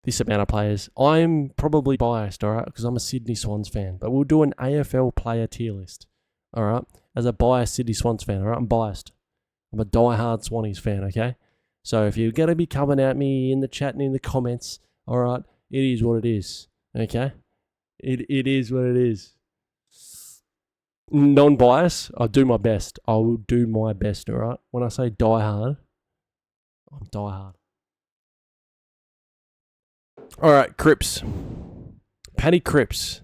this amount of players. I'm probably biased, all right, because I'm a Sydney Swans fan. But we'll do an AFL player tier list, all right, as a biased Sydney Swans fan, all right? I'm biased. I'm a diehard Swannies fan, okay? So if you're going to be coming at me in the chat and in the comments, all right, it is what it is, okay? It is what it is. Non-bias, I'll do my best. I will do my best, all right? When I say diehard, I'm diehard. All right, Cripps. Paddy Cripps.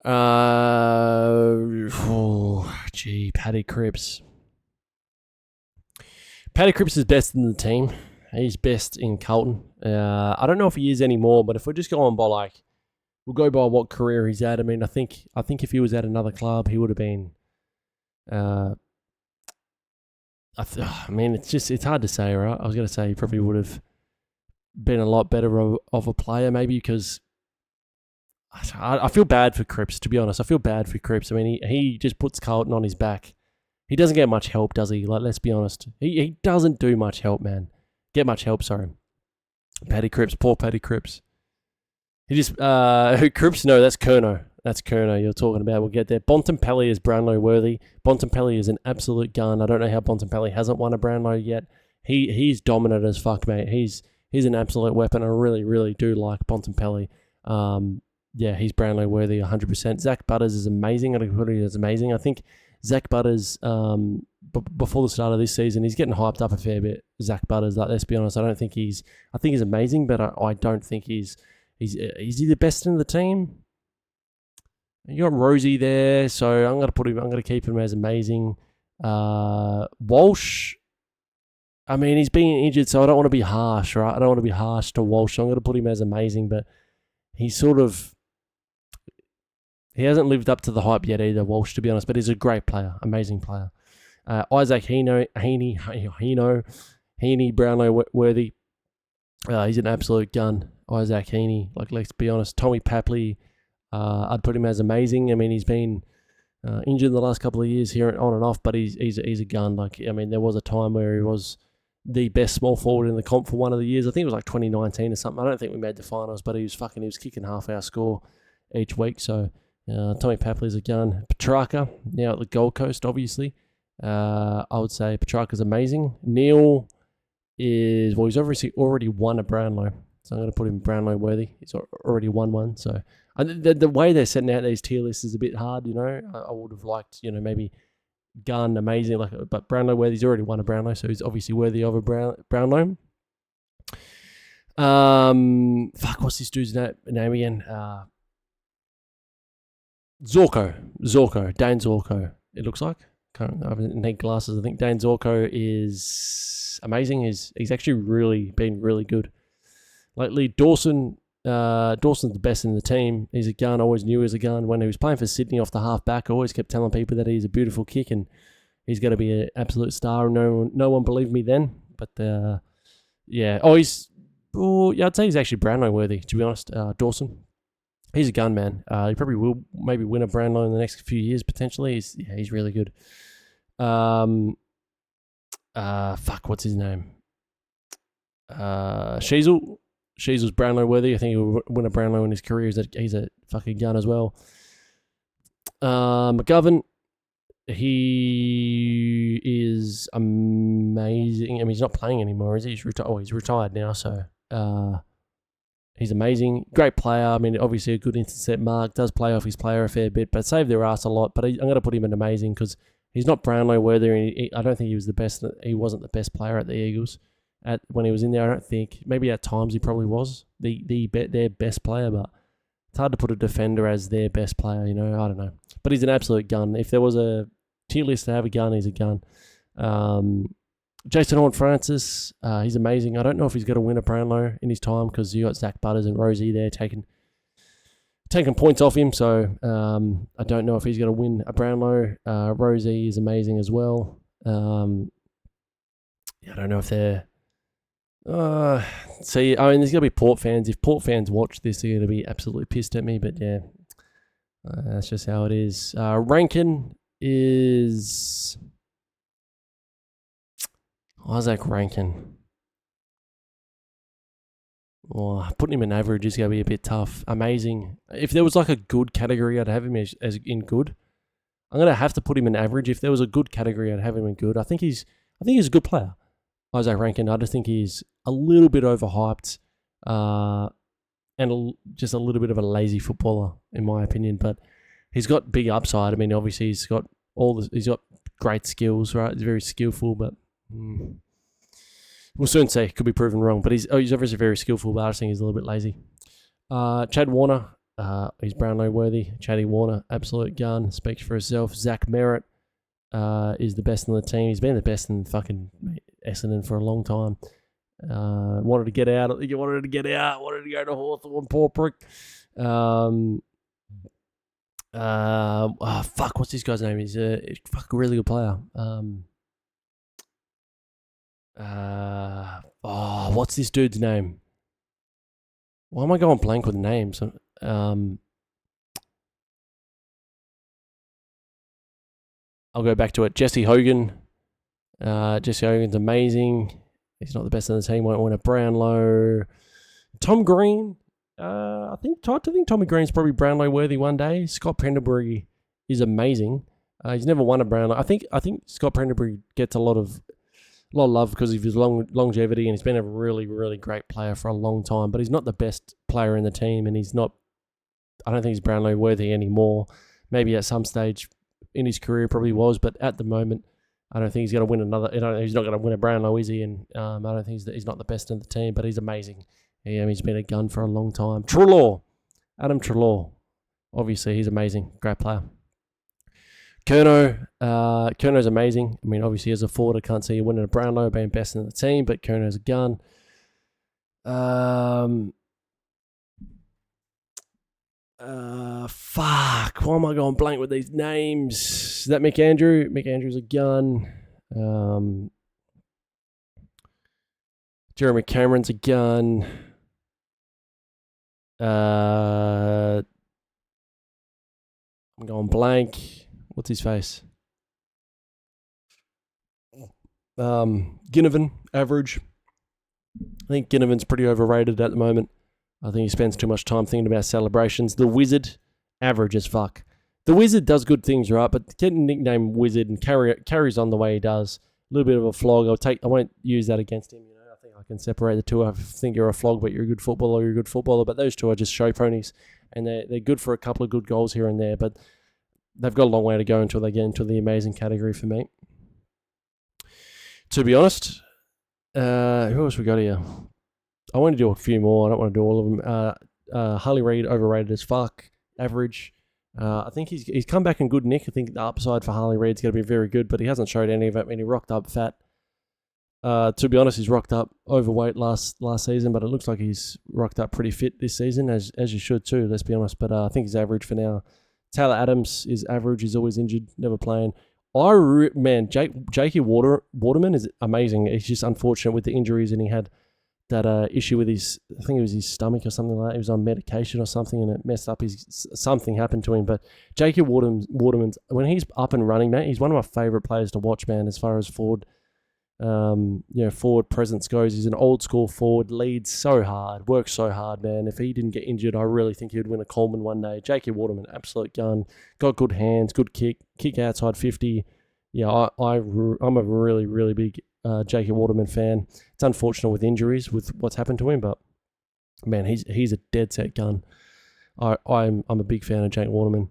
Paddy Cripps. Paddy Cripps is best in the team. He's best in Carlton. I don't know if he is anymore, but if we're just going by we'll go by what career he's at. I mean, I think if he was at another club, he would have been. It's hard to say, right? I was going to say he probably would have been a lot better of a player, maybe, because I feel bad for Cripps, to be honest. I feel bad for Cripps. I mean, he just puts Carlton on his back. He doesn't get much help, does he? Let's be honest. He doesn't do much help, man. Get much help, sorry. Paddy Cripps, poor Paddy Cripps. He just, Cripps, no, that's Curnow. That's Curnow you're talking about. We'll get there. Bontempelli is Brownlow worthy. Bontempelli is an absolute gun. I don't know how Bontempelli hasn't won a Brownlow yet. He's dominant as fuck, mate. He's an absolute weapon. I really, really do like Bontempelli. He's Brownlow worthy 100%. Zach Butters is amazing. I think it's amazing. I think Zach Butters, before the start of this season, he's getting hyped up a fair bit. Zach Butters, let's be honest. I think he's amazing, but I don't think is he the best in the team? You got Rosie there, so I'm gonna keep him as amazing. Walsh, I mean, he's being injured, so I don't want to be harsh, right? I don't want to be harsh to Walsh. So I'm gonna put him as amazing, but he hasn't lived up to the hype yet either, Walsh, to be honest. But he's a great player, amazing player. Isaac Heaney, Brownlow worthy. He's an absolute gun. Isaac Heaney, let's be honest. Tommy Papley, I'd put him as amazing. I mean, he's been injured the last couple of years here on and off, but he's a gun. There was a time where he was the best small forward in the comp for one of the years. I think it was 2019 or something. I don't think we made the finals, but he was kicking half our score each week. So Tommy Papley's a gun. Petrarca, now at the Gold Coast, obviously. I would say Petrarca's amazing. Neil he's obviously already won a Brownlow. So I'm going to put him Brownlow worthy. He's already won one. So the way they're setting out these tier lists is a bit hard, you know. I would have liked, maybe gun, amazing, but Brownlow worthy. He's already won a Brownlow, so he's obviously worthy of a Brownlow. What's this dude's name again? Zorko, Dane Zorko. It looks like. I haven't need glasses. I think Dane Zorko is amazing. He's actually really been really good lately. Dawson's the best in the team. He's a gun. I always knew he was a gun. When he was playing for Sydney off the half back, I always kept telling people that he's a beautiful kick and he's going to be an absolute star. No one believed me then. But I'd say he's actually Brownlow worthy, to be honest. Dawson, he's a gun, man. He probably will maybe win a Brownlow in the next few years potentially. He's really good. What's his name? Sheasel's Brownlow worthy. I think he'll win a Brownlow in his career. He's a fucking gun as well. McGovern, he is amazing. I mean, he's not playing anymore, is he? He's retired now, so he's amazing. Great player. I mean, obviously a good intercept mark. Does play off his player a fair bit, but saved their ass a lot. But I'm going to put him in amazing because he's not Brownlow worthy. And I don't think he was the best. He wasn't the best player at the Eagles when he was in there. I don't think. Maybe at times he probably was their best player, but it's hard to put a defender as their best player. I don't know. But he's an absolute gun. If there was a tier list to have a gun, he's a gun. Jason Horne-Francis, he's amazing. I don't know if he's going to win a Brownlow in his time because you got Zach Butters and Rosie there taking points off him. So I don't know if he's going to win a Brownlow. Rosie is amazing as well. I don't know if they're... there's going to be Port fans. If Port fans watch this, they're going to be absolutely pissed at me. But yeah, that's just how it is. Rankin is... Isaac Rankin. Oh, putting him in average is going to be a bit tough. Amazing. If there was like a good category, I'd have him as in good. I'm going to have to put him in average. If there was a good category, I'd have him in good. I think he's a good player, Isaac Rankin. I just think he's a little bit overhyped, and just a little bit of a lazy footballer, in my opinion. But he's got big upside. I mean, obviously he's got great skills, right? He's very skillful, but we'll soon see. Could be proven wrong. But he's obviously very skillful, but I just think he's a little bit lazy. Chad Warner, he's Brownlow worthy. Chaddy Warner, absolute gun, speaks for himself. Zach Merritt is the best in the team. He's been the best in fucking Essendon for a long time. Wanted to get out. Wanted to go to Hawthorn, poor prick. What's this guy's name? He's a fucking really good player. What's this dude's name? Why am I going blank with names? I'll go back to it. Jesse Hogan. Jesse Hogan's amazing. He's not the best in the team. Won't win a Brownlow. Tom Green. I think Tommy Green's probably Brownlow worthy one day. Scott Pendlebury is amazing. He's never won a Brownlow. I think Scott Pendlebury gets a lot of love because of his longevity, and he's been a really, really great player for a long time. But he's not the best player in the team, and he's not. I don't think he's Brownlow worthy anymore. Maybe at some stage in his career probably was, but at the moment, I don't think he's going to win another. He's not going to win a Brownlow, is he? And I don't think he's not the best in the team, but he's amazing. He's been a gun for a long time. Adam Treloar. Obviously, he's amazing. Great player. Kerno's amazing. I mean, obviously, as a forward, I can't see you winning a Brownlow, being best in the team, but Kerno's a gun. Why am I going blank with these names? Is that Mick Andrew? Mick Andrew's a gun. Jeremy Cameron's a gun. I'm going blank. What's his face? Ginnivan, average. I think Ginnivan's pretty overrated at the moment. I think he spends too much time thinking about celebrations. The Wizard, average as fuck. The Wizard does good things, right? But getting nicknamed Wizard and carries on the way he does. A little bit of a flog. I won't use that against him. I think I can separate the two. I think you're a flog, but you're a good footballer. But those two are just show ponies, and they're good for a couple of good goals here and there. But they've got a long way to go until they get into the amazing category for me. To be honest, who else we got here? I want to do a few more. I don't want to do all of them. Harley Reid, overrated as fuck. Average. I think he's come back in good nick. I think the upside for Harley Reid's going to be very good, but he hasn't showed any of it. I mean, he rocked up fat. To be honest, he's rocked up overweight last season, but it looks like he's rocked up pretty fit this season, as you should too, let's be honest. But I think he's average for now. Taylor Adams is average. He's always injured, never playing. Jakey Waterman is amazing. He's just unfortunate with the injuries, and he had that issue with I think it was his stomach or something like that. He was on medication or something, and it messed up something happened to him. But Jakey Waterman's, when he's up and running, man, he's one of my favourite players to watch, man, as far as forward presence goes. He's an old school forward, leads so hard, works so hard, man. If he didn't get injured, I really think he would win a Coleman one day. Jakey Waterman, absolute gun, got good hands, good kick outside 50. Yeah, I'm a really, really big Jakey Waterman fan. It's unfortunate with injuries, with what's happened to him, but man, he's a dead set gun. I'm a big fan of Jake Waterman.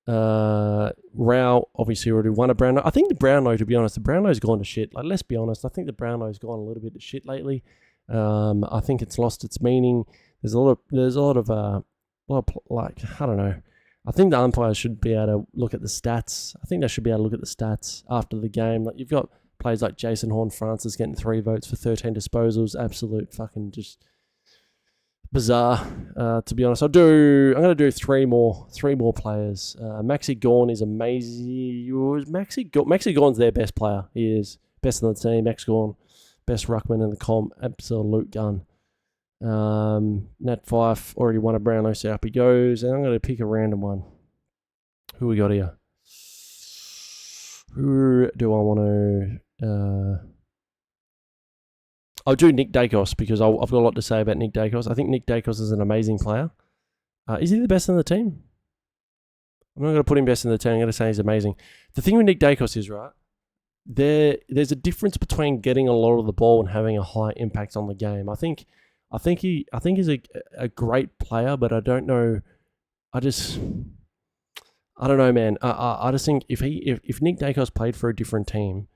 Rao obviously already won a Brownlow. I think the Brownlow, to be honest, the Brownlow's gone to shit. Like, let's be honest, I think the Brownlow's gone a little bit to shit lately. I think it's lost its meaning. There's a lot of I don't know. I think the umpires should be able to look at the stats. I think they should be able to look at the stats after the game. Like, you've got players like Jason Horne-Francis getting 3 votes for 13 disposals. Absolute fucking just bizarre, to be honest. I'm going to do three more players. Maxi Gawn is amazing. Maxi Gawn's their best player. He is best in the team. Max Gawn, best ruckman in the comp. Absolute gun. Nat Fyfe already won a Brownlow, so up he goes. And I'm going to pick a random one. Who we got here? Who do I want to... I'll do Nick Dacos because I've got a lot to say about Nick Dacos. I think Nick Dacos is an amazing player. Is he the best in the team? I'm not going to put him best in the team. I'm going to say he's amazing. The thing with Nick Dacos is, right, there's a difference between getting a lot of the ball and having a high impact on the game. I think he's a great player, but I don't know. I don't know, man. I just think if Nick Dacos played for a different team,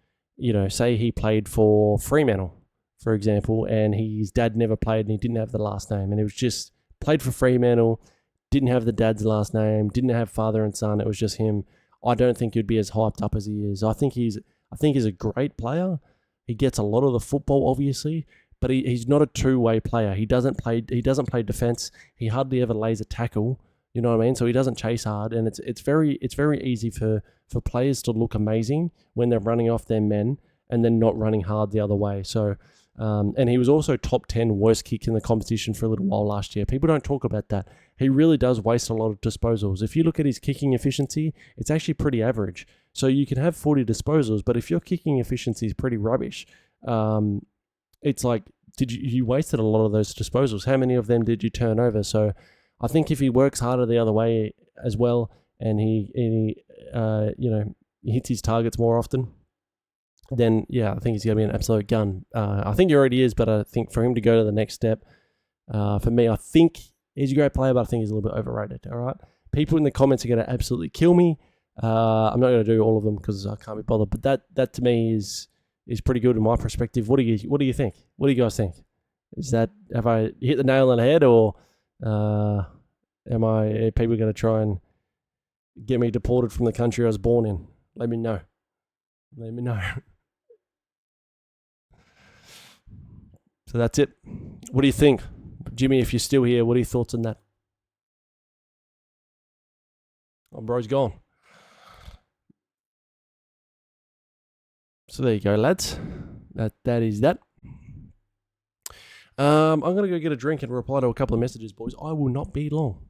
say he played for Fremantle, for example, and his dad never played and he didn't have the last name, and it was just played for Fremantle, didn't have the dad's last name, didn't have father and son, it was just him. I don't think he'd be as hyped up as he is. I think he's a great player. He gets a lot of the football, obviously, but he's not a two-way player. He doesn't play defense. He hardly ever lays a tackle. You know what I mean? So he doesn't chase hard, and it's very easy for players to look amazing when they're running off their men and then not running hard the other way. So, and he was also top 10 worst kick in the competition for a little while last year. People don't talk about that. He really does waste a lot of disposals. If you look at his kicking efficiency, it's actually pretty average. So you can have 40 disposals, but if your kicking efficiency is pretty rubbish, it's like, you wasted a lot of those disposals. How many of them did you turn over? So I think if he works harder the other way as well, and he hits his targets more often, then yeah, I think he's going to be an absolute gun. I think he already is, but I think for him to go to the next step, for me, I think he's a great player, but I think he's a little bit overrated. All right, people in the comments are going to absolutely kill me. I'm not going to do all of them because I can't be bothered. But that to me is pretty good in my perspective. What do you think? What do you guys think? Have I hit the nail on the head, or are people going to try and get me deported from the country I was born in? Let me know. So that's it. What do you think? Jimmy, if you're still here, what are your thoughts on that? Oh, bro's gone. So there you go, lads. That is that. I'm going to go get a drink and reply to a couple of messages, boys. I will not be long.